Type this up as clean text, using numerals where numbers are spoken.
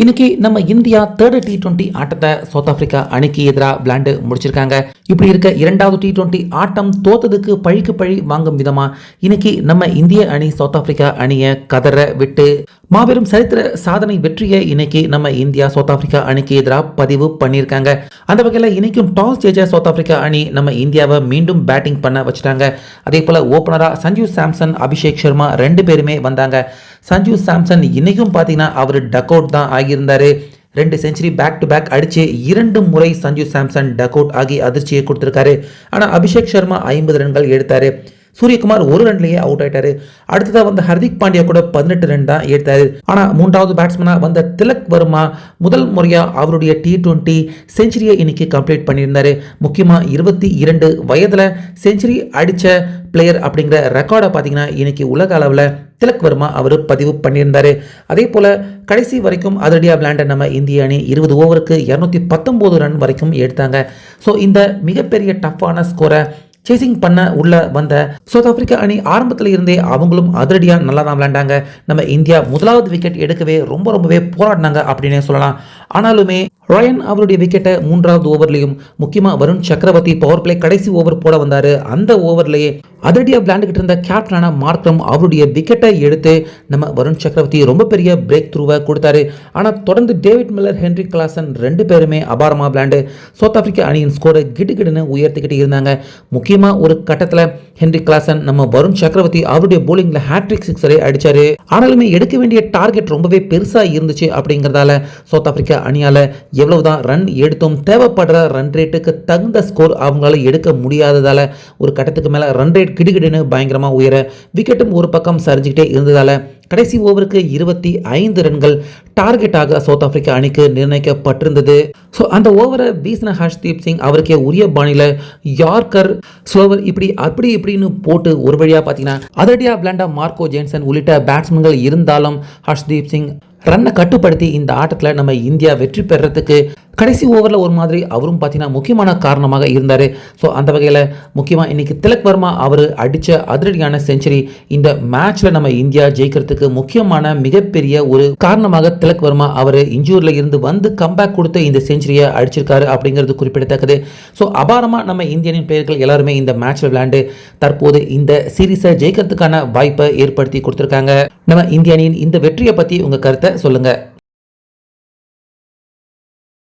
இன்னைக்கு நம்ம India third T20 ஆட்டத்தை சவுத் ஆப்பிரிக்கா அணிக்கு எதிராக விளையாண்டு முடிச்சிருக்காங்க. இப்படி இருக்க இரண்டாவது T20 ஆட்டம் தோத்ததுக்கு பழிக்கு பழி வாங்கும் விதமா இன்னைக்கு நம்ம இந்திய அணி சவுத் ஆப்பிரிக்கா அணியை கதற விட்டு மாபெரும் சரித்திர சாதனை வெற்றியை இன்னைக்கு நம்ம இந்தியா சவுத் ஆப்பிரிக்கா அணிக்கு எதிராக பதிவு பண்ணியிருக்காங்க. அந்த வகையில் இன்னைக்கும் டாஸ் ஜெயிச்ச சவுத் ஆப்பிரிக்கா அணி நம்ம இந்தியாவை மீண்டும் பேட்டிங் பண்ண வச்சுட்டாங்க. அதே போல ஓபனரா சஞ்சு சாம்சன், அபிஷேக் சர்மா ரெண்டு பேருமே வந்தாங்க. சஞ்சு சாம்சன் இன்னைக்கும் பார்த்தீங்கன்னா அவர் டக் அவுட் தான் ஆகியிருந்தாரு. 2 செஞ்சுரி பேக் டு பேக் அடிச்சு 2 முறை சஞ்சு சாம்சன் டக் அவுட் ஆகி அதிர்ச்சியை கொடுத்திருக்காரு. ஆனால் அபிஷேக் சர்மா 50 ரன்கள் எடுத்தாரு. சூரியகுமார் 1 ரன்லேயே அவுட் ஆயிட்டாரு. அடுத்ததாக வந்த ஹர்திக் பாண்டியா கூட 18 ரன் தான் எடுத்தாரு. ஆனால் மூன்றாவது பேட்ஸ்மேனா வந்த திலக் வர்மா முதல் முறையா அவருடைய T20 செஞ்சுரியை இன்னைக்கு கம்ப்ளீட் பண்ணியிருந்தாரு. முக்கியமாக 22 வயதுல செஞ்சுரி அடிச்ச பிளேயர் அப்படிங்கிற ரெக்கார்டை பார்த்தீங்கன்னா இன்னைக்கு உலக அளவில் திலக் வர்மா அவர் பதிவு பண்ணியிருந்தாரு. அதே போல கடைசி வரைக்கும் அதிரடியாக விளையாண்ட நம்ம இந்திய அணி 20 ஓவருக்கு 219 ரன் வரைக்கும் எடுத்தாங்க. ஸோ இந்த மிகப்பெரிய டஃப்பான ஸ்கோரை சேசிங் பண்ண உள்ள வந்த சவுத் ஆப்பிரிக்கா அணி ஆரம்பத்தில் இருந்தே அவங்களும் அதிரடியாக நல்லா தான் விளையாண்டாங்க. நம்ம இந்தியா முதலாவது விக்கெட் எடுக்கவே ரொம்பவே போராடினாங்க அப்படின்னே சொல்லலாம். ஆனாலுமே ராயன் அவருடைய விக்கெட்டை 3வது ஓவர்லையும், முக்கியமாக வருண் சக்கரவர்த்தி பவர் பிளே கடைசி ஓவர் போட வந்தார். அந்த ஓவர்லேயே அதிரடியாக விளையாண்டுக்கிட்டு இருந்த கேப்டனான மார்க்ரம் அவருடைய விக்கெட்டை எடுத்து நம்ம வருண் சக்கரவர்த்தி ரொம்ப பெரிய பிரேக் த்ரூவை கொடுத்தாரு. ஆனால் தொடர்ந்து டேவிட் மில்லர், ஹென்ரி கிளாசன் ரெண்டு பேருமே அபாரமாக விளையாண்டு சவுத் ஆப்பிரிக்கா அணியின் ஸ்கோரை கிடுகிடுன்னு உயர்த்திக்கிட்டு இருந்தாங்க. முக்கியமாக ஒரு கட்டத்தில் ஹென்ரி கிளாசன் நம்ம வருண் சக்கரவர்த்தி அவருடைய போலிங்கில் ஹேட்ரிக் சிக்ஸரை அடித்தார். ஆனாலுமே எடுக்க வேண்டிய டார்கெட் ரொம்பவே பெருசாக இருந்துச்சு. அப்படிங்கிறதால சவுத் ஆப்பிரிக்கா அணியால் எவ்வளவுதான் ரன் எடுத்தும் தேவைப்படுற ரன் ரேட்டுக்கு தகுந்த ஸ்கோர் அவங்களால எடுக்க முடியாததால ஒரு கட்டத்துக்கு மேலே ரன் ரேட் கிடுகிடுன்னு பயங்கரமாக உயர விக்கெட்டும் ஒரு பக்கம் சரிஞ்சுக்கிட்டே இருந்ததால கடைசி ஓவருக்கு 25 ரன்கள் டார்கெட்டாக சவுத் ஆப்பிரிக்கா அணிக்கு நிர்ணயிக்கப்பட்டிருந்தது. ஸோ அந்த ஓவரை வீசின ஹர்ஷ்தீப் சிங் அவருக்கே உரிய பாணியில் யார்கர், ஸ்லோவர் இப்படின்னு போட்டு ஒரு வழியாக பார்த்தீங்கன்னா அதிரடியாக விளையாண்ட மார்க்கோ ஜேன்சன் உள்ளிட்ட பேட்ஸ்மேன்கள் இருந்தாலும் ஹர்ஷ்தீப் சிங் ரன்னை கட்டுப்படுத்தி இந்த ஆட்டத்தில் நம்ம இந்தியா வெற்றி பெறறதுக்கு கடைசி ஓவரில் ஒரு மாதிரி அவரும் பார்த்தீங்கன்னா முக்கியமான காரணமாக இருந்தார். ஸோ அந்த வகையில் முக்கியமாக இன்னைக்கு திலக் வர்மா அவர் அடித்த அதிரடியான செஞ்சுரி இந்த மேட்ச்சில் நம்ம இந்தியா ஜெயிக்கிறதுக்கு முக்கியமான மிகப்பெரிய ஒரு காரணமாக திலக் வர்மா அவர் இன்ஜூரில் இருந்து வந்து கம்பேக் கொடுத்து இந்த செஞ்சுரியை அடிச்சிருக்காரு அப்படிங்கிறது குறிப்பிடத்தக்கது. ஸோ அபாரமாக நம்ம இந்தியனின் பெயர்கள் எல்லாருமே இந்த மேட்ச்சில் விளையாண்டு தற்போது இந்த சீரீஸை ஜெயிக்கிறதுக்கான வாய்ப்பை ஏற்படுத்தி கொடுத்துருக்காங்க. நம்ம இந்திய அணியின் இந்த வெற்றியை பற்றி உங்கள் கருத்தை சொல்லுங்கள்.